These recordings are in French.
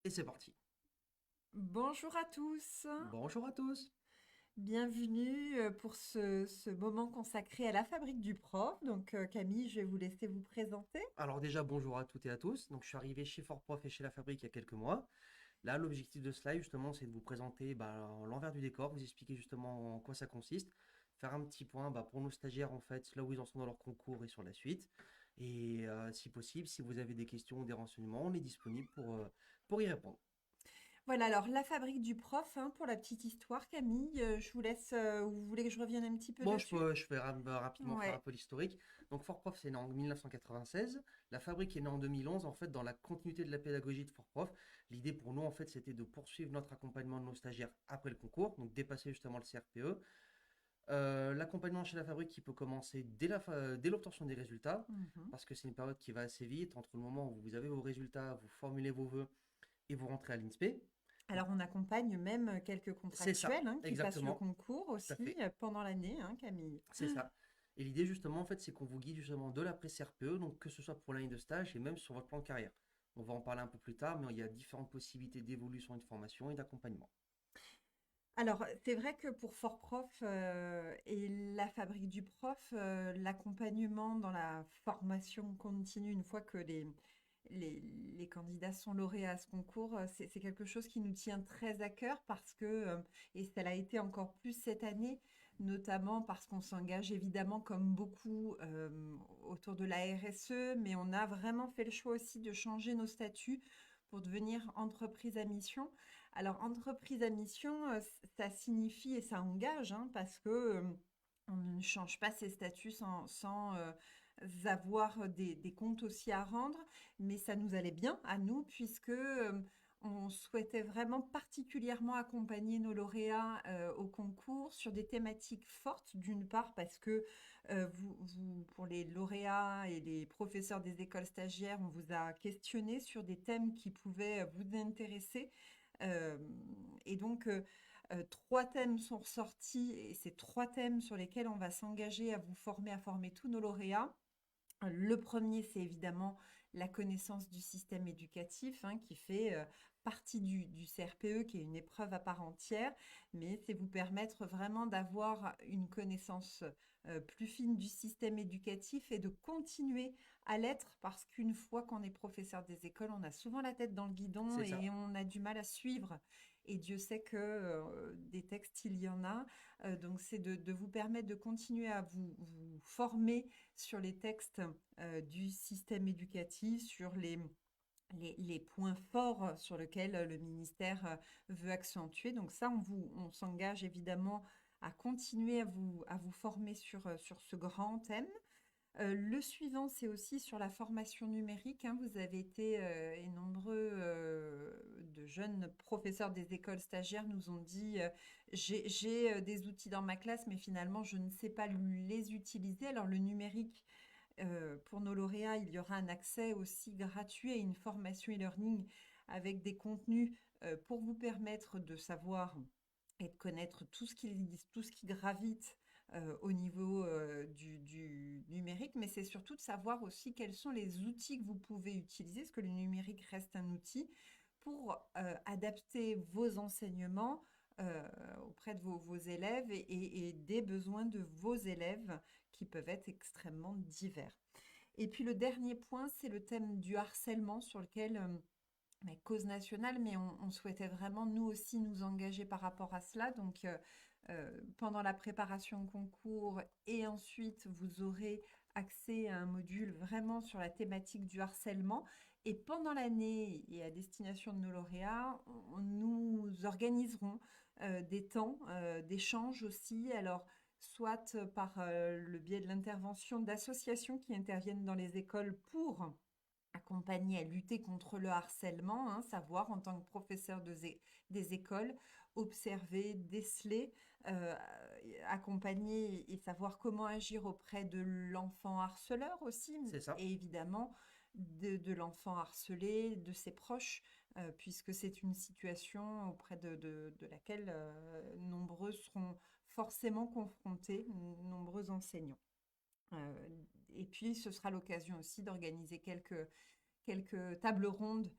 Et c'est parti. Bonjour à tous, Bonjour à tous. bienvenue pour ce moment consacré à la fabrique du prof. Donc Camille, je vais vous laisser vous présenter. Alors déjà, bonjour à toutes et à tous. Donc je suis arrivé chez Fortprof et chez La Fabrique il y a quelques mois. Là, l'objectif de ce live, justement, c'est de vous présenter l'envers du décor, vous expliquer justement en quoi ça consiste, faire un petit point pour nos stagiaires, en fait, là où ils en sont dans leur concours et sur la suite. Et si possible, si vous avez des questions ou des renseignements, on est disponible pour y répondre. Voilà, alors la fabrique du prof, hein, pour la petite histoire, Camille, je vous laisse, vous voulez que je revienne un petit peu Bon, dessus? je vais rapidement faire un Ouais. peu l'historique. Donc, Fortprof, c'est né en 1996. La fabrique est née en 2011, en fait, dans la continuité de la pédagogie de Fortprof. L'idée pour nous, en fait, c'était de poursuivre notre accompagnement de nos stagiaires après le concours, donc dépasser justement le CRPE. L'accompagnement chez la fabrique qui peut commencer dès l'obtention des résultats, Mhm. parce que c'est une période qui va assez vite entre le moment où vous avez vos résultats, vous formulez vos vœux et vous rentrez à l'INSPE. Donc, Alors on accompagne même quelques c'est ça, contractuels, hein, qui passent le exactement, concours tout à aussi fait. pendant l'année, hein, Camille. C'est ça. Et l'idée justement, en fait, c'est qu'on vous guide justement de l'après-CRPE, donc que ce soit pour l'année de stage et même sur votre plan de carrière. On va en parler un peu plus tard, mais il y a différentes possibilités d'évolution et de formation et d'accompagnement. Alors, c'est vrai que pour Fort-Prof et la fabrique du prof, l'accompagnement dans la formation continue, une fois que les, les candidats sont lauréats à ce concours, c'est quelque chose qui nous tient très à cœur parce que, et ça l'a été encore plus cette année, notamment parce qu'on s'engage évidemment comme beaucoup autour de la RSE, mais on a vraiment fait le choix aussi de changer nos statuts pour devenir entreprise à mission. Alors, entreprise à mission, ça signifie et ça engage, hein, parce que on ne change pas ses statuts sans avoir des comptes aussi à rendre, mais ça nous allait bien à nous, puisque on souhaitait vraiment particulièrement accompagner nos lauréats au concours sur des thématiques fortes, d'une part parce que pour les lauréats et les professeurs des écoles stagiaires, on vous a questionné sur des thèmes qui pouvaient vous intéresser. Euh, et donc, 3 thèmes sont ressortis et c'est 3 thèmes sur lesquels on va s'engager à former tous nos lauréats. Le premier, c'est évidemment la connaissance du système éducatif, hein, qui fait partie du CRPE, qui est une épreuve à part entière, mais c'est vous permettre vraiment d'avoir une connaissance plus fine du système éducatif et de continuer à l'être, parce qu'une fois qu'on est professeur des écoles, on a souvent la tête dans le guidon C'est ça. et on a du mal à suivre. Et Dieu sait que des textes, il y en a. Donc, c'est de vous permettre de continuer à vous former sur les textes du système éducatif, sur les points forts sur lesquels le ministère veut accentuer. Donc ça, on s'engage évidemment à continuer à vous former sur ce grand thème. Le suivant, c'est aussi sur la formation numérique, hein. Vous avez été et nombreux de jeunes professeurs des écoles stagiaires nous ont dit j'ai des outils dans ma classe, mais finalement je ne sais pas les utiliser. Alors le numérique, pour nos lauréats, il y aura un accès aussi gratuit à une formation e-learning avec des contenus pour vous permettre de savoir et de connaître tout ce qui gravite au niveau du numérique, mais c'est surtout de savoir aussi quels sont les outils que vous pouvez utiliser, parce que le numérique reste un outil pour adapter vos enseignements euh, auprès de vos élèves et des besoins de vos élèves qui peuvent être extrêmement divers. Et puis le dernier point, c'est le thème du harcèlement sur lequel, mais cause nationale, mais on souhaitait vraiment nous aussi nous engager par rapport à cela. Donc pendant la préparation au concours et ensuite vous aurez accès à un module vraiment sur la thématique du harcèlement. Et pendant l'année et à destination de nos lauréats, nous organiserons des temps d'échange aussi. Alors, soit par le biais de l'intervention d'associations qui interviennent dans les écoles pour accompagner à lutter contre le harcèlement, hein, savoir en tant que professeur des écoles, observer, déceler, euh, accompagner et savoir comment agir auprès de l'enfant harceleur aussi, C'est ça. et évidemment de l'enfant harcelé, de ses proches, puisque c'est une situation auprès de laquelle nombreux seront forcément confrontés, nombreux enseignants. Et puis, ce sera l'occasion aussi d'organiser quelques tables rondes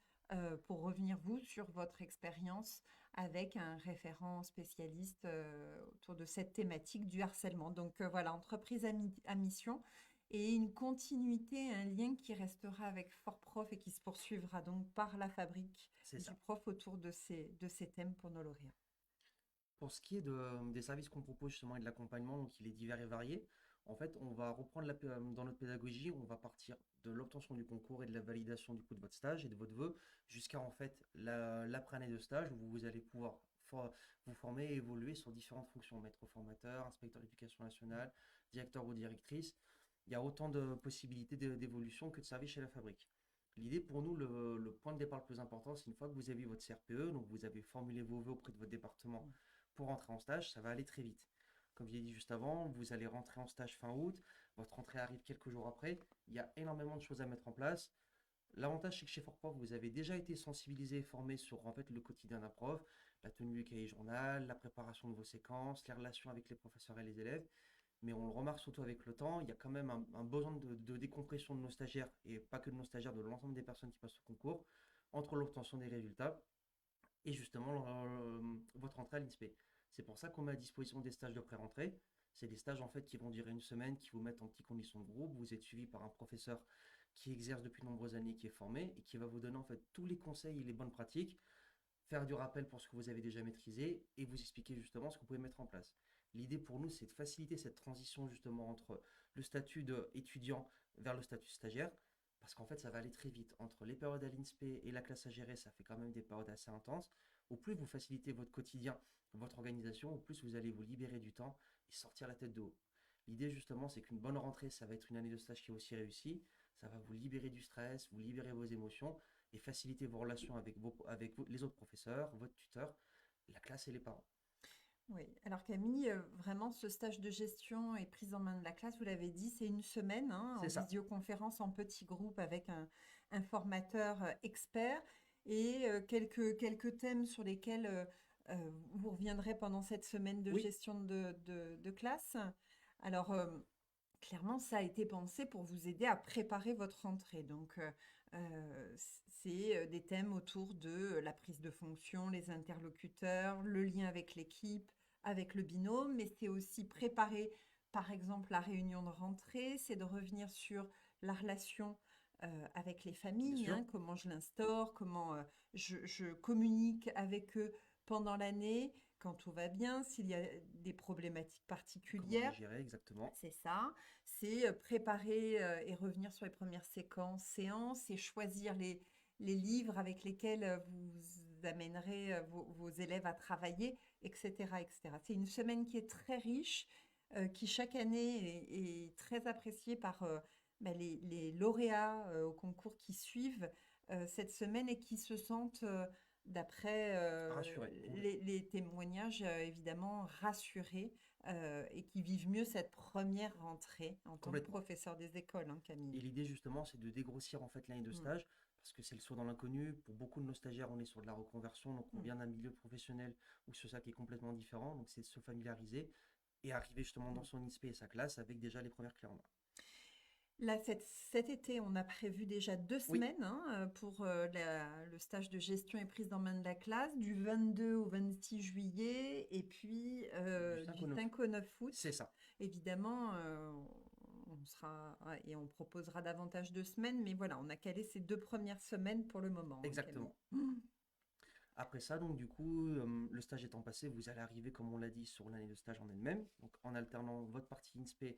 pour revenir, vous, sur votre expérience avec un référent spécialiste autour de cette thématique du harcèlement. Donc voilà, entreprise à mission et une continuité, un lien qui restera avec Fort Prof et qui se poursuivra donc par la fabrique C'est du ça. prof autour de ces thèmes pour nos lauréats. Pour ce qui est des services qu'on propose justement et de l'accompagnement, donc il est divers et varié. En fait, on va reprendre dans notre pédagogie, on va partir de l'obtention du concours et de la validation du coup de votre stage et de votre vœu jusqu'à en fait l'après-année de stage où vous allez pouvoir vous former et évoluer sur différentes fonctions, maître formateur, inspecteur d'éducation nationale, directeur ou directrice. Il y a autant de possibilités d'évolution que de services chez la fabrique. L'idée pour nous, le point de départ le plus important, c'est une fois que vous avez eu votre CRPE, donc vous avez formulé vos vœux auprès de votre département pour rentrer en stage, ça va aller très vite. Comme je l'ai dit juste avant, vous allez rentrer en stage fin août, votre rentrée arrive quelques jours après, il y a énormément de choses à mettre en place. L'avantage, c'est que chez Fortprof, vous avez déjà été sensibilisé et formé sur en fait, le quotidien d'un prof, la tenue du cahier journal, la préparation de vos séquences, les relations avec les professeurs et les élèves. Mais on le remarque surtout avec le temps, il y a quand même un besoin de décompression de nos stagiaires, et pas que de nos stagiaires, de l'ensemble des personnes qui passent ce concours, entre l'obtention des résultats et justement votre entrée à l'INSPE. C'est pour ça qu'on met à disposition des stages de pré-rentrée. C'est des stages en fait qui vont durer une semaine, qui vous mettent en petite condition de groupe. Vous êtes suivi par un professeur qui exerce depuis de nombreuses années, qui est formé et qui va vous donner en fait tous les conseils et les bonnes pratiques, faire du rappel pour ce que vous avez déjà maîtrisé et vous expliquer justement ce que vous pouvez mettre en place. L'idée pour nous, c'est de faciliter cette transition justement entre le statut d'étudiant vers le statut stagiaire, parce qu'en fait, ça va aller très vite. Entre les périodes à l'INSPE et la classe à gérer, ça fait quand même des périodes assez intenses. Au plus vous facilitez votre quotidien, votre organisation, au plus vous allez vous libérer du temps et sortir la tête de haut. L'idée justement, c'est qu'une bonne rentrée, ça va être une année de stage qui est aussi réussie. Ça va vous libérer du stress, vous libérer vos émotions et faciliter vos relations les autres professeurs, votre tuteur, la classe et les parents. Oui, alors Camille, vraiment ce stage de gestion et prise en main de la classe, vous l'avez dit, c'est une semaine hein, en C'est ça. visioconférence, en petit groupe avec un formateur expert et quelques thèmes sur lesquels vous reviendrez pendant cette semaine de Oui, gestion de classe. Alors, clairement, ça a été pensé pour vous aider à préparer votre rentrée. Donc, c'est des thèmes autour de la prise de fonction, les interlocuteurs, le lien avec l'équipe, avec le binôme, mais c'est aussi préparer, par exemple, la réunion de rentrée, c'est de revenir sur la relation avec les bien familles, sûr. hein, comment je l'instaure, comment je communique avec eux pendant l'année, quand tout va bien, s'il y a des problématiques Comment les particulières. gérer exactement. C'est ça, c'est préparer et revenir sur les premières séances et choisir les livres avec lesquels vous amènerez vos élèves à travailler, etc., etc. C'est une semaine qui est très riche, qui chaque année est très appréciée par les lauréats au concours qui suivent cette semaine et qui se sentent, d'après Rassuré. les témoignages, évidemment rassurés et qui vivent mieux cette première rentrée en tant que Complètement. professeur des écoles, hein, Et Camille. l'idée justement, c'est de dégrossir en fait l'année de Mm, stage, parce que c'est le saut dans l'inconnu. Pour beaucoup de nos stagiaires, on est sur de la reconversion, donc on mm. vient d'un milieu professionnel ou sur ça qui est complètement différent. Donc c'est de se familiariser et arriver justement dans Mm. son ISP et sa classe avec déjà les premières clés en main. Là, cet été, on a prévu déjà 2 Oui, semaines hein, pour le stage de gestion et prise en main de la classe, du 22 au 26 juillet, et puis du 5 du au 9 août. 5 au 9 août. C'est ça, Évidemment, on sera ouais, et on proposera davantage de semaines, mais voilà, on a calé ces 2 premières semaines pour le moment, hein, Camille. exactement. Après ça, donc du coup, le stage étant passé, vous allez arriver, comme on l'a dit, sur l'année de stage en elle-même, donc en alternant votre partie INSPE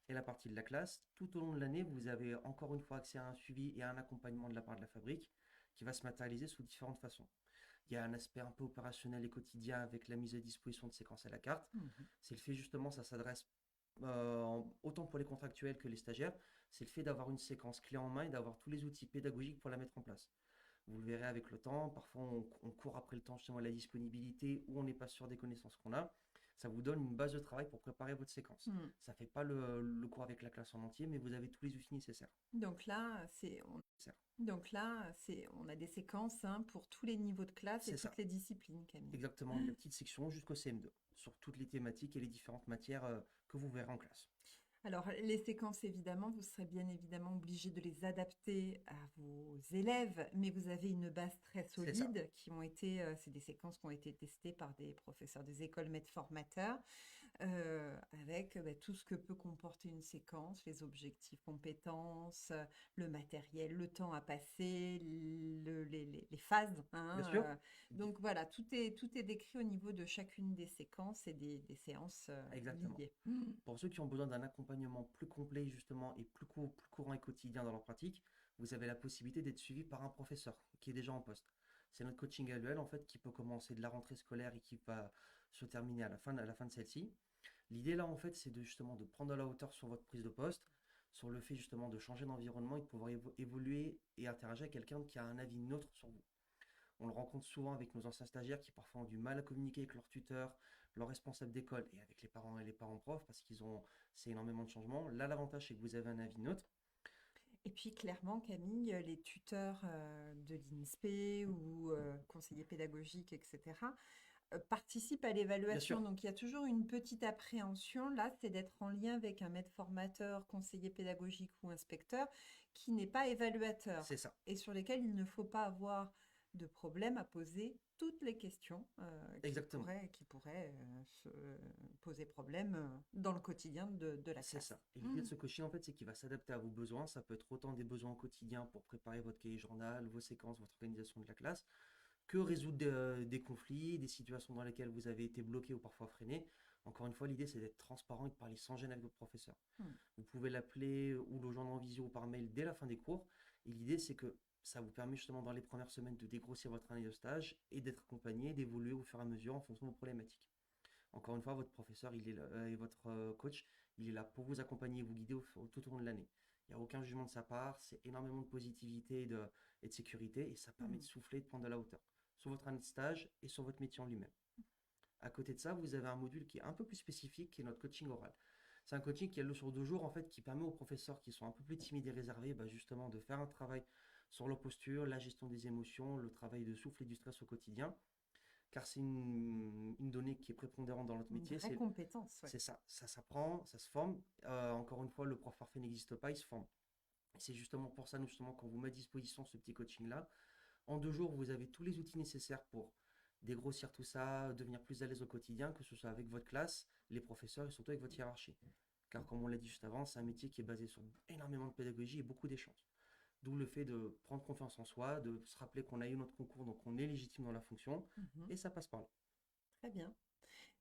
et la partie de la classe. Tout au long de l'année, vous avez encore une fois accès à un suivi et à un accompagnement de la part de la fabrique qui va se matérialiser sous différentes façons. Il y a un aspect un peu opérationnel et quotidien avec la mise à disposition de séquences à la carte. Mhm. C'est le fait justement, ça s'adresse autant pour les contractuels que les stagiaires, c'est le fait d'avoir une séquence clé en main et d'avoir tous les outils pédagogiques pour la mettre en place. Vous le verrez avec le temps. Parfois, on court après le temps, justement, la disponibilité, ou on n'est pas sûr des connaissances qu'on a. Ça vous donne une base de travail pour préparer votre séquence. Mm. Ça ne fait pas le cours avec la classe en entier, mais vous avez tous les outils nécessaires. Donc là, on a des séquences hein, pour tous les niveaux de classe et C'est ça, toutes les disciplines, Camille. exactement, de la petite section jusqu'au CM2, sur toutes les thématiques et les différentes matières que vous verrez en classe. Alors, les séquences, évidemment, vous serez bien évidemment obligé de les adapter à vos élèves, mais vous avez une base très C'est ça, solide c'est des séquences qui ont été testées par des professeurs des écoles maîtres formateurs. Avec tout ce que peut comporter une séquence, les objectifs, compétences, le matériel, le temps à passer, les phases, bien hein, sûr. donc voilà, tout est décrit au niveau de chacune des séquences et des séances Exactement. liées. Mhm. Pour ceux qui ont besoin d'un accompagnement plus complet justement et plus courant et quotidien dans leur pratique, vous avez la possibilité d'être suivi par un professeur qui est déjà en poste. C'est notre coaching annuel en fait qui peut commencer de la rentrée scolaire et qui va se terminer à la fin de celle-ci. L'idée là en fait c'est de justement de prendre de la hauteur sur votre prise de poste, sur le fait justement de changer d'environnement et de pouvoir évoluer et interagir avec quelqu'un qui a un avis neutre sur vous. On le rencontre souvent avec nos anciens stagiaires qui parfois ont du mal à communiquer avec leurs tuteurs, leurs responsables d'école et avec les parents et les parents profs parce c'est énormément de changements. Là, l'avantage, c'est que vous avez un avis neutre. Et puis clairement, Camille, les tuteurs de l'INSPE ou conseillers pédagogiques, etc., participent à Bien l'évaluation. sûr, Donc, il y a toujours une petite appréhension, là, c'est d'être en lien avec un maître formateur, conseiller pédagogique ou inspecteur qui n'est pas évaluateur c'est ça. et sur lesquels il ne faut pas avoir de problème à poser toutes les questions Exactement. qui pourraient se poser problème dans le quotidien de la C'est classe. ça. Et l'idée de ce coaching, en fait, c'est qu'il va s'adapter à vos besoins. Ça peut être autant des besoins au quotidien pour préparer votre cahier journal, vos séquences, votre organisation de la classe, que résoudre des conflits, des situations dans lesquelles vous avez été bloqué ou parfois freiné. Encore une fois, l'idée, c'est d'être transparent et de parler sans gêne avec votre professeur. Hmm. Vous pouvez l'appeler ou le joindre en visio ou par mail dès la fin des cours. Et l'idée, c'est que ça vous permet justement dans les premières semaines de dégrossir votre année de stage et d'être accompagné, d'évoluer au fur et à mesure en fonction de vos problématiques. Encore une fois, votre professeur il est là, et votre coach, il est là pour vous accompagner et vous guider tout au long de l'année. Il n'y a aucun jugement de sa part, c'est énormément de positivité et de sécurité et ça permet de Hmm. souffler et de prendre de la hauteur sur votre année de stage et sur votre métier en lui-même. À côté de ça, vous avez un module qui est un peu plus spécifique, qui est notre coaching oral. C'est un coaching qui est sur 2 jours, en fait, qui permet aux professeurs qui sont un peu plus timides et réservés, bah, justement, de faire un travail sur leur posture, la gestion des émotions, le travail de souffle et du stress au quotidien. Car c'est une donnée qui est prépondérante dans notre Une métier, vraie compétence, ouais. c'est ça. Ça s'apprend, ça se forme. Encore une fois, le prof parfait n'existe pas, il se forme. Et c'est justement pour ça, nous, justement, qu'on vous met à disposition ce petit coaching-là. En 2 jours, vous avez tous les outils nécessaires pour dégrossir tout ça, devenir plus à l'aise au quotidien, que ce soit avec votre classe, les professeurs et surtout avec votre hiérarchie. Car comme on l'a dit juste avant, c'est un métier qui est basé sur énormément de pédagogie et beaucoup d'échanges. D'où le fait de prendre confiance en soi, de se rappeler qu'on a eu notre concours, donc on est légitime dans la fonction, Mhm. et ça passe par là. Très bien.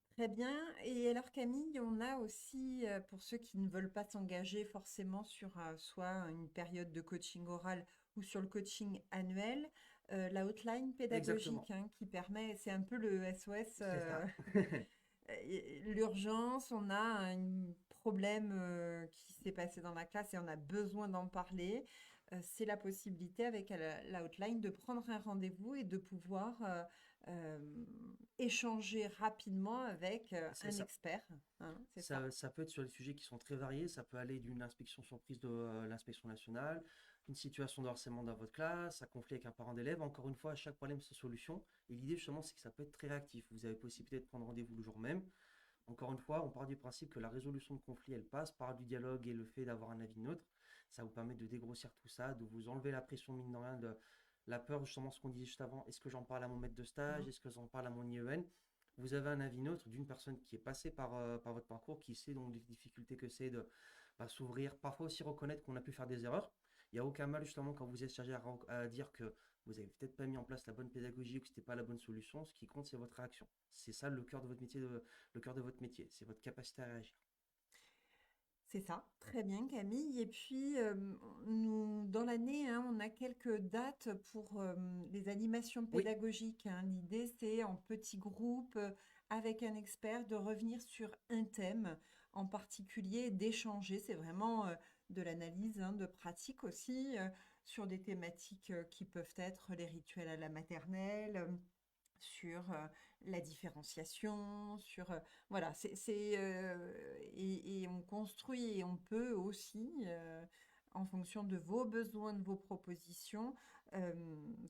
Très bien. Et alors Camille, on a aussi, pour ceux qui ne veulent pas s'engager forcément sur soit une période de coaching oral ou sur le coaching annuel, la hotline Exactement, pédagogique hein, qui permet, c'est un peu le SOS, c'est ça. l'urgence, on a un problème qui s'est passé dans la classe et on a besoin d'en parler. C'est la possibilité avec la hotline de prendre un rendez-vous et de pouvoir euh, échanger rapidement avec C'est un ça. expert, hein, c'est ça. Ça peut être sur des sujets qui sont très variés. Ça peut aller d'une inspection surprise de l'inspection nationale, une situation de harcèlement dans votre classe, un conflit avec un parent d'élève. Encore une fois, à chaque problème, sa solution. Et l'idée, justement, c'est que ça peut être très réactif. Vous avez possibilité de prendre rendez-vous le jour même. Encore une fois, on part du principe que la résolution de conflit, elle passe par du dialogue et le fait d'avoir un avis neutre. Ça vous permet de dégrossir tout ça, de vous enlever la pression, mine de rien, de la peur, justement, ce qu'on disait juste avant. Est-ce que j'en parle à mon maître de stage? Mhm. Est-ce que j'en parle à mon IEN? Vous avez un avis neutre d'une personne qui est passée par votre parcours, qui sait donc les difficultés que c'est de s'ouvrir, parfois aussi reconnaître qu'on a pu faire des erreurs. Il n'y a aucun mal justement quand vous êtes chargé à dire que vous avez peut-être pas mis en place la bonne pédagogie ou que ce n'était pas la bonne solution. Ce qui compte, c'est votre réaction. C'est ça le cœur de votre métier, le cœur de votre métier. C'est votre capacité à réagir. C'est ça, très bien Camille. Et puis, nous, dans l'année, hein, on a quelques dates pour les animations Oui, pédagogiques, hein. L'idée, c'est en petits groupes, avec un expert, de revenir sur un thème en particulier, d'échanger. C'est vraiment de l'analyse, hein, de pratique aussi, sur des thématiques qui peuvent être les rituels à la maternelle, sur la différenciation, sur voilà, et on construit et on peut aussi, en fonction de vos besoins, de vos propositions, euh,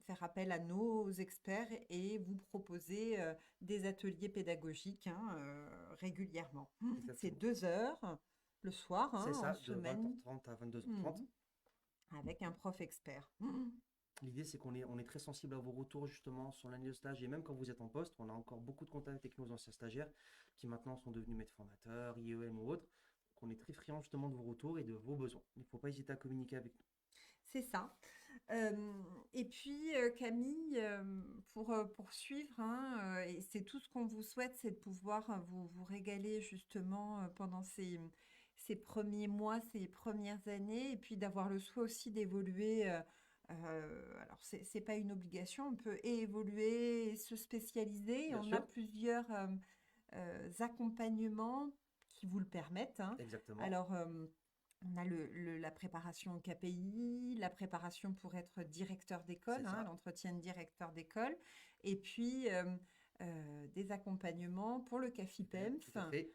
faire appel à nos experts et vous proposer des ateliers pédagogiques hein, régulièrement. C'est exactement. 2 heures le soir, C'est hein, en ça, de semaine, 20h30 à 22h30. mhm, avec un prof expert. L'idée, c'est qu'on est très sensible à vos retours justement sur l'année de stage et même quand vous êtes en poste, on a encore beaucoup de contacts avec nos anciens stagiaires qui maintenant sont devenus maîtres formateurs, IEM ou autres. Donc, on est très friand justement de vos retours et de vos besoins. Il ne faut pas hésiter à communiquer avec nous. C'est ça. Et puis, Camille, pour poursuivre, hein, et c'est tout ce qu'on vous souhaite, c'est de pouvoir vous régaler justement pendant ces premiers mois, ces premières années, et puis d'avoir le souhait aussi d'évoluer. Alors, c'est pas une obligation, on peut évoluer, et se spécialiser. Et Bien on a sûr, plusieurs accompagnements qui vous le permettent, hein. exactement. Alors, on a la préparation au KPI, la préparation pour être directeur d'école, C'est hein, ça, l'entretien de directeur d'école, et puis des accompagnements pour le tout CAFIPEMF, à fait,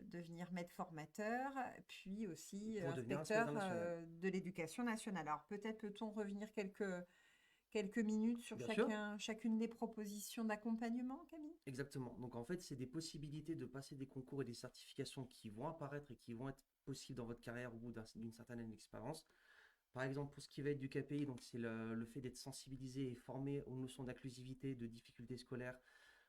devenir maître formateur, puis aussi pour devenir inspecteur inspecteur national. de l'éducation nationale. Alors peut-être peut-on revenir quelques minutes sur Bien sûr, chacune des propositions d'accompagnement, Camille? exactement. Donc en fait, c'est des possibilités de passer des concours et des certifications qui vont apparaître et qui vont être possibles dans votre carrière au bout d'une certaine année d'expérience. Par exemple, pour ce qui va être du KPI, donc c'est le fait d'être sensibilisé et formé aux notions d'inclusivité, de difficultés scolaires,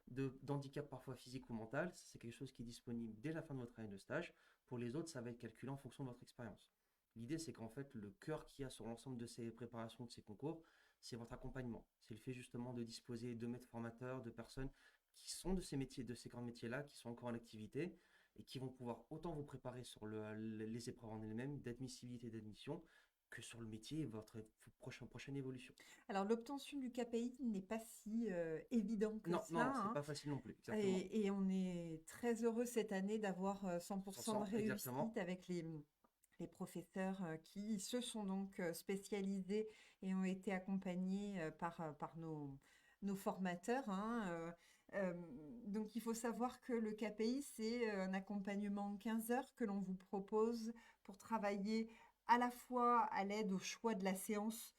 d'handicap parfois physique ou mental. Ça, c'est quelque chose qui est disponible dès la fin de votre année de stage. Pour les autres, ça va être calculé en fonction de votre expérience. L'idée, c'est qu'en fait, le cœur qu'il y a sur l'ensemble de ces préparations, de ces concours, c'est votre accompagnement. C'est le fait justement de disposer de maîtres formateurs, de personnes qui sont de ces métiers, de ces grands métiers-là, qui sont encore en activité et qui vont pouvoir autant vous préparer sur les épreuves en elles-mêmes, d'admissibilité et d'admission, que sur le métier et votre prochaine évolution. Alors l'obtention du KPI n'est pas si évident que Non, non, cela, non, c'est hein. pas facile non plus, exactement. Et on est très heureux cette année d'avoir 100% de 100%, exactement. réussite avec les professeurs qui se sont donc spécialisés et ont été accompagnés par nos formateurs, hein. Euh, donc il faut savoir que le KPI, c'est un accompagnement en 15 heures que l'on vous propose pour travailler à la fois à l'aide au choix de la séance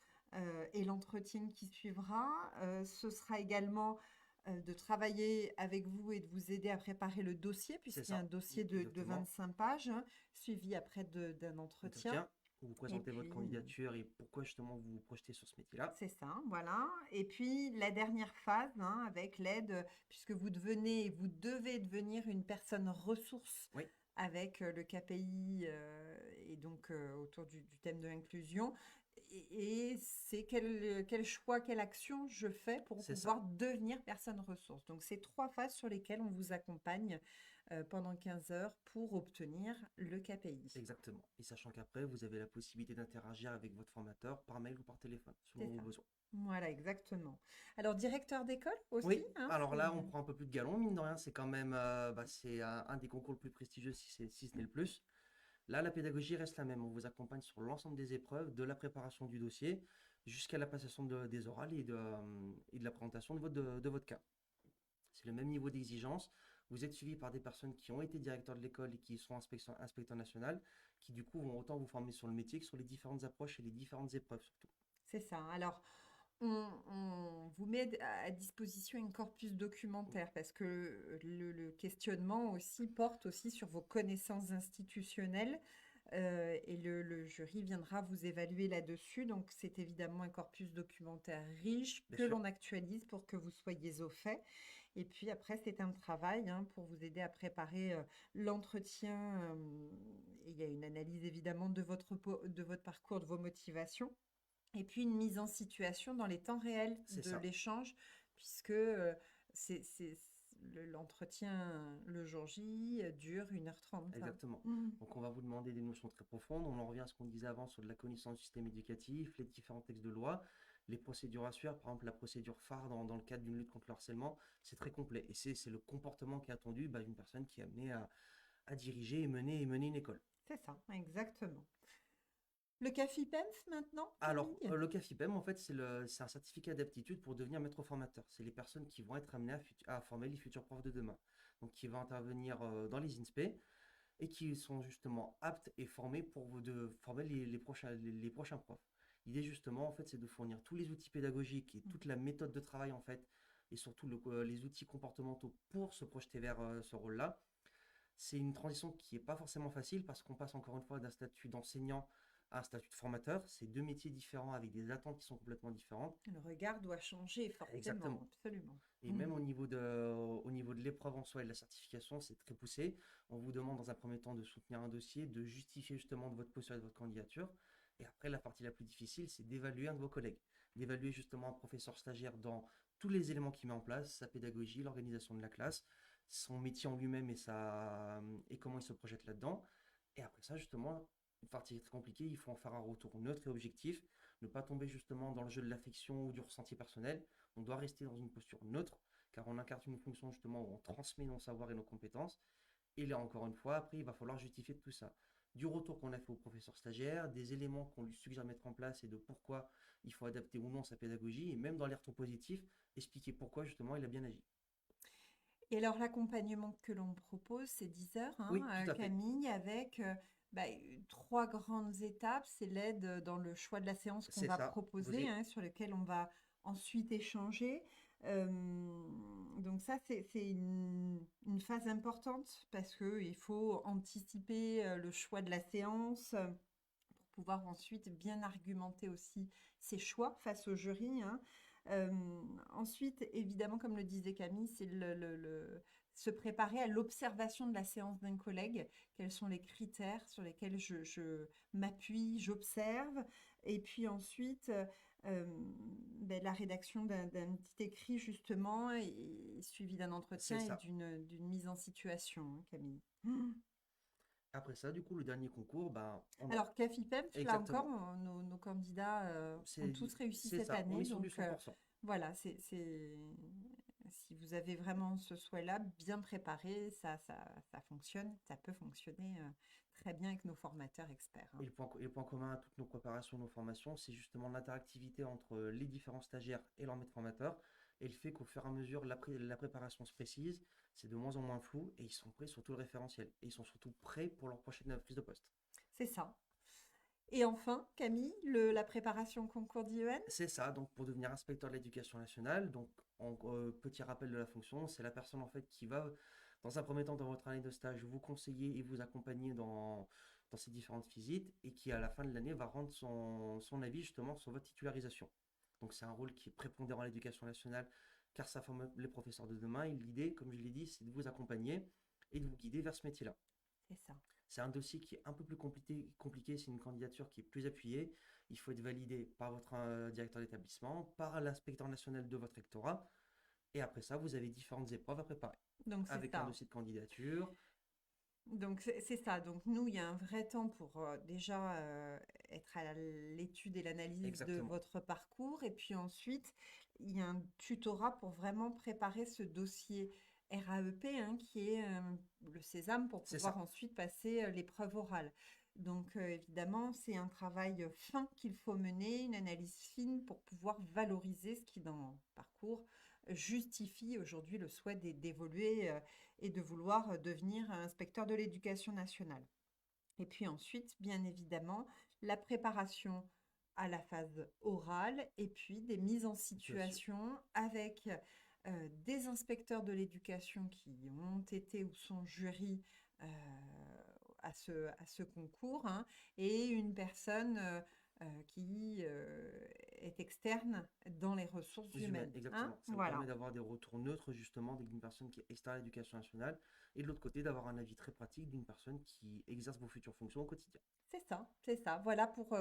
et l'entretien qui suivra. Ce sera également de travailler avec vous et de vous aider à préparer le dossier, C'est puisqu'il y a un ça, dossier de exactement. 25 pages, hein, suivi après d'un entretien. Entretien, où vous Et présentez votre puis, candidature et pourquoi justement vous vous projetez sur ce métier-là. c'est ça, voilà. Et puis, la dernière phase, hein, avec l'aide, puisque vous devez devenir une personne ressource Oui, avec le KPI et donc autour du thème de l'inclusion. Et c'est quel choix, quelle action je fais pour c'est ça, pouvoir devenir personne ressource. Donc, c'est trois phases sur lesquelles on vous accompagne pendant 15 heures pour obtenir le KPI. exactement. Et sachant qu'après, vous avez la possibilité d'interagir avec votre formateur par mail ou par téléphone, selon C'est vos ça. besoins. Voilà, exactement. Alors, directeur d'école Oui, aussi, hein, alors c'est... là, on prend un peu plus de galon, mine de rien, c'est quand même c'est un des concours le plus prestigieux, si ce n'est le plus. Là, la pédagogie reste la même. On vous accompagne sur l'ensemble des épreuves, de la préparation du dossier jusqu'à la passation des orales et de la présentation de votre cas. C'est le même niveau d'exigence. Vous êtes suivi par des personnes qui ont été directeurs de l'école et qui sont inspecteurs nationaux, qui du coup vont autant vous former sur le métier que sur les différentes approches et les différentes épreuves surtout. C'est ça. Alors, on vous met à disposition un corpus documentaire parce que le questionnement aussi porte aussi sur vos connaissances institutionnelles et le jury viendra vous évaluer là-dessus. Donc, c'est évidemment un corpus documentaire riche Bien que sûr, l'on actualise pour que vous soyez au fait. Et puis après, c'est un travail hein, pour vous aider à préparer l'entretien. Et il y a une analyse évidemment de votre parcours, de vos motivations. Et puis une mise en situation dans les temps réels c'est de ça, l'échange, puisque l'entretien le jour J dure 1h30, hein. exactement. Mm. Donc on va vous demander des notions très profondes. On en revient à ce qu'on disait avant sur de la connaissance du système éducatif, les différents textes de loi, les procédures à suivre. Par exemple, la procédure phare dans le cadre d'une lutte contre le harcèlement, c'est très complet. Et c'est le comportement qui est attendu d'une personne qui est amenée à diriger et mener une école. C'est ça, exactement. Le CAFIPEMF maintenant, Alors, Camille? le CAFIPEM, en fait, c'est un certificat d'aptitude pour devenir maître formateur. C'est les personnes qui vont être amenées à former les futurs profs de demain. Donc, qui vont intervenir dans les INSPE et qui sont justement aptes et formés pour de former les prochains profs. L'idée, justement, en fait, c'est de fournir tous les outils pédagogiques et toute la méthode de travail, en fait, et surtout les outils comportementaux pour se projeter vers ce rôle-là. C'est une transition qui n'est pas forcément facile parce qu'on passe encore une fois d'un statut d'enseignant à un statut de formateur. C'est deux métiers différents avec des attentes qui sont complètement différentes. Le regard doit changer Exactement. forcément, absolument. Et même au niveau de l'épreuve en soi et de la certification, c'est très poussé. On vous demande dans un premier temps de soutenir un dossier, de justifier justement de votre posture et de votre candidature. Et après, la partie la plus difficile, c'est d'évaluer un de vos collègues, d'évaluer justement un professeur stagiaire dans tous les éléments qu'il met en place, sa pédagogie, l'organisation de la classe, son métier en lui-même et comment il se projette là-dedans. Et après ça, justement, une partie très compliquée, il faut en faire un retour neutre et objectif, ne pas tomber justement dans le jeu de l'affection ou du ressenti personnel. On doit rester dans une posture neutre, car on incarne une fonction justement où on transmet nos savoirs et nos compétences. Et là, encore une fois, après, il va falloir justifier tout ça. Du retour qu'on a fait au professeur stagiaire, des éléments qu'on lui suggère de mettre en place et de pourquoi il faut adapter ou non sa pédagogie, et même dans les retours positifs, expliquer pourquoi justement il a bien agi. Et alors l'accompagnement que l'on propose, c'est 10 heures, hein, Oui, tout à fait. Camille, avec bah, 3 grandes étapes. C'est l'aide dans le choix de la séance qu'on C'est va ça. proposer, hein, sur lequel on va ensuite échanger. Euh, donc ça, c'est une phase importante parce qu'il faut anticiper le choix de la séance pour pouvoir ensuite bien argumenter aussi ses choix face au jury, hein. Euh, Ensuite, évidemment, comme le disait Camille, c'est se préparer à l'observation de la séance d'un collègue. Quels sont les critères sur lesquels je m'appuie, j'observe. Et puis ensuite, ben, la rédaction d'un petit écrit, justement, et suivi d'un C'est entretien et ça. d'une mise en situation, hein, Camille. Après ça, du coup, le dernier concours, ben, Alors, CAFIPEMF, là encore, exactement. nos candidats ont C'est tous réussi c'est cette ça. On année. est sur du Donc, 100%. voilà, si vous avez vraiment ce souhait-là, bien préparé, ça fonctionne, ça peut fonctionner très bien avec nos formateurs experts, Et hein. le point commun à toutes nos préparations, nos formations, c'est justement l'interactivité entre les différents stagiaires et leur maître formateur. Et le fait qu'au fur et à mesure, la préparation se précise, c'est de moins en moins flou et ils sont prêts sur tout le référentiel. Et ils sont surtout prêts pour leur prochaine prise de poste. C'est ça. Et enfin, Camille, la préparation concours d'IEN? C'est ça, donc pour devenir inspecteur de l'éducation nationale, donc petit rappel de la fonction, c'est la personne en fait qui va, dans un premier temps dans votre année de stage, vous conseiller et vous accompagner dans ces différentes visites et qui à la fin de l'année va rendre son avis justement sur votre titularisation. Donc c'est un rôle qui est prépondérant à l'éducation nationale car ça forme les professeurs de demain et l'idée, comme je l'ai dit, c'est de vous accompagner et de vous guider vers ce métier-là. C'est ça. C'est un dossier qui est un peu plus compliqué, c'est une candidature qui est plus appuyée. Il faut être validé par votre directeur d'établissement, par l'inspecteur national de votre rectorat. Et après ça, vous avez différentes épreuves à préparer. Donc, c'est Avec un ça. dossier de candidature. Donc, c'est ça. Donc, nous, il y a un vrai temps pour déjà être à l'étude et l'analyse de Exactement. votre parcours. Et puis ensuite, il y a un tutorat pour vraiment préparer ce dossier RAEP, hein, qui est le sésame pour C'est pouvoir ça. ensuite passer l'épreuve orale. Donc, évidemment, c'est un travail fin qu'il faut mener, une analyse fine pour pouvoir valoriser ce qui, dans le parcours, justifie aujourd'hui le souhait d'évoluer et de vouloir devenir inspecteur de l'éducation nationale. Et puis ensuite, bien évidemment, la préparation à la phase orale et puis des mises en Situation. situation avec des inspecteurs de l'éducation qui ont été ou sont jury euh, à ce concours, hein, et une personne qui est externe dans les ressources Humaines, humaines, hein, exactement. Ça vous permet voilà. d'avoir des retours neutres, justement, d'une personne qui est extérieure à l'éducation nationale. Et de l'autre côté, d'avoir un avis très pratique d'une personne qui exerce vos futures fonctions au quotidien. C'est ça, c'est ça. Voilà pour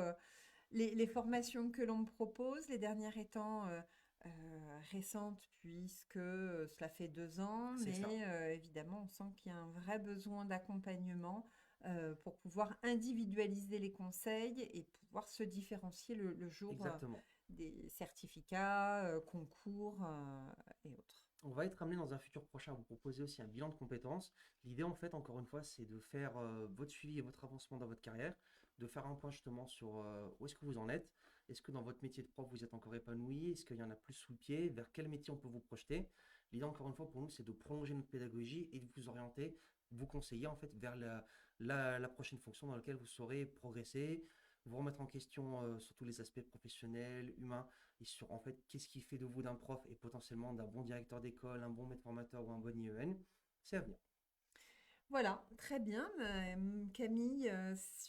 les formations que l'on me propose, les dernières étant récentes puisque cela fait 2 ans, C'est ça. mais évidemment, on sent qu'il y a un vrai besoin d'accompagnement pour pouvoir individualiser les conseils et pouvoir se différencier le jour Exactement. des certificats, concours et autres. On va être amené dans un futur prochain à vous proposer aussi un bilan de compétences. L'idée, en fait, encore une fois, c'est de faire votre suivi et votre avancement dans votre carrière, de faire un point justement sur où est-ce que vous en êtes. Est-ce que dans votre métier de prof, vous êtes encore épanoui? Est-ce qu'il y en a plus sous le pied? Vers quel métier on peut vous projeter? L'idée, encore une fois, pour nous, c'est de prolonger notre pédagogie et de vous orienter, vous conseiller en fait vers la prochaine fonction dans laquelle vous saurez progresser, vous remettre en question sur tous les aspects professionnels, humains et sur en fait qu'est-ce qui fait de vous d'un prof et potentiellement d'un bon directeur d'école, un bon maître formateur ou un bon IEN, c'est à venir. Voilà, très bien. Camille,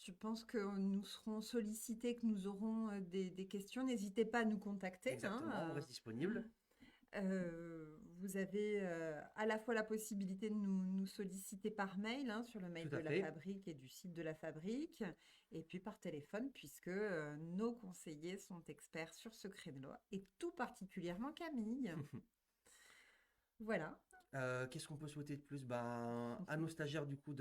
je pense que nous serons sollicités, que nous aurons des questions. N'hésitez pas à nous contacter, Exactement, on hein. reste disponible. Vous avez à la fois la possibilité de nous solliciter par mail, hein, sur le Tout mail de à la fait. fabrique et du site de la fabrique, et puis par téléphone, puisque nos conseillers sont experts sur ce créneau, et tout particulièrement Camille. Voilà. Qu'est-ce qu'on peut souhaiter de plus? Ben, à nos stagiaires du coup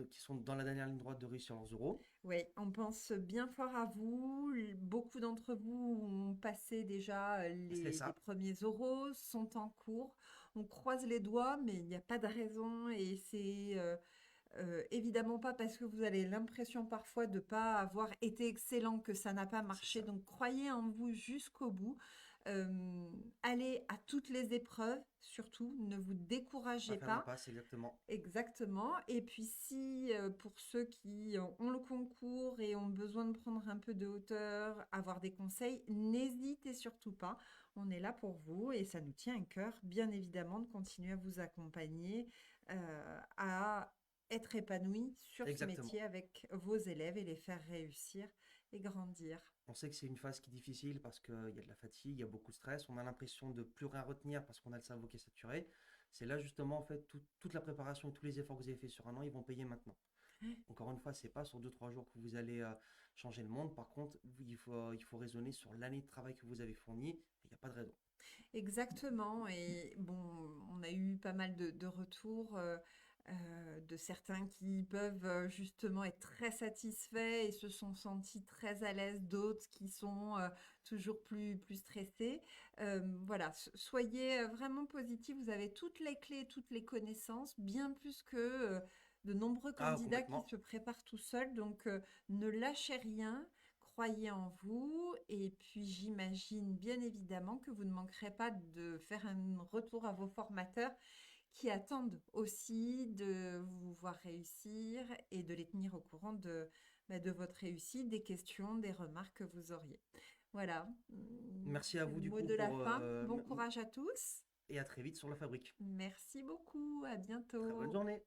qui sont dans la dernière ligne droite de réussir leurs euros. Oui, on pense bien fort à vous. Beaucoup d'entre vous ont passé déjà C'est les ça, premiers euros, sont en cours. On croise les doigts, mais il n'y a pas de raison et c'est évidemment pas parce que vous avez l'impression parfois de ne pas avoir été excellent que ça n'a pas c'est marché. ça. Donc croyez en vous jusqu'au bout. Allez à toutes les épreuves, surtout, ne vous Pas découragez faire pas. d'impasse, exactement. Exactement. Et puis si pour ceux qui ont le concours et ont besoin de prendre un peu de hauteur, avoir des conseils, n'hésitez surtout pas. On est là pour vous et ça nous tient à cœur, bien évidemment, de continuer à vous accompagner, à être épanoui sur ce Exactement. métier avec vos élèves et les faire réussir et grandir. On sait que c'est une phase qui est difficile parce qu'il y a de la fatigue, il y a beaucoup de stress, on a l'impression de plus rien retenir parce qu'on a le cerveau qui est saturé. C'est là justement en fait toute la préparation et tous les efforts que vous avez fait sur un an, ils vont payer maintenant. Encore une fois, c'est pas sur 2 3 jours que vous allez changer le monde. Par contre, il faut raisonner sur l'année de travail que vous avez fourni. Il n'y a pas de raison. Exactement. Et bon, on a eu pas mal de retours de certains qui peuvent justement être très satisfaits et se sont sentis très à l'aise, d'autres qui sont toujours plus stressés. Voilà, soyez vraiment positifs. Vous avez toutes les clés, toutes les connaissances, bien plus que de nombreux Ah, candidats qui complètement. se préparent tout seuls. Donc, ne lâchez rien. Croyez en vous et puis j'imagine bien évidemment que vous ne manquerez pas de faire un retour à vos formateurs qui attendent aussi de vous voir réussir et de les tenir au courant de votre réussite, des questions, des remarques que vous auriez. Voilà, Merci à c'est le vous du mot coup de la pour fin. Bon courage à tous. et à très vite sur la fabrique. Merci beaucoup, à Très bonne bientôt. journée.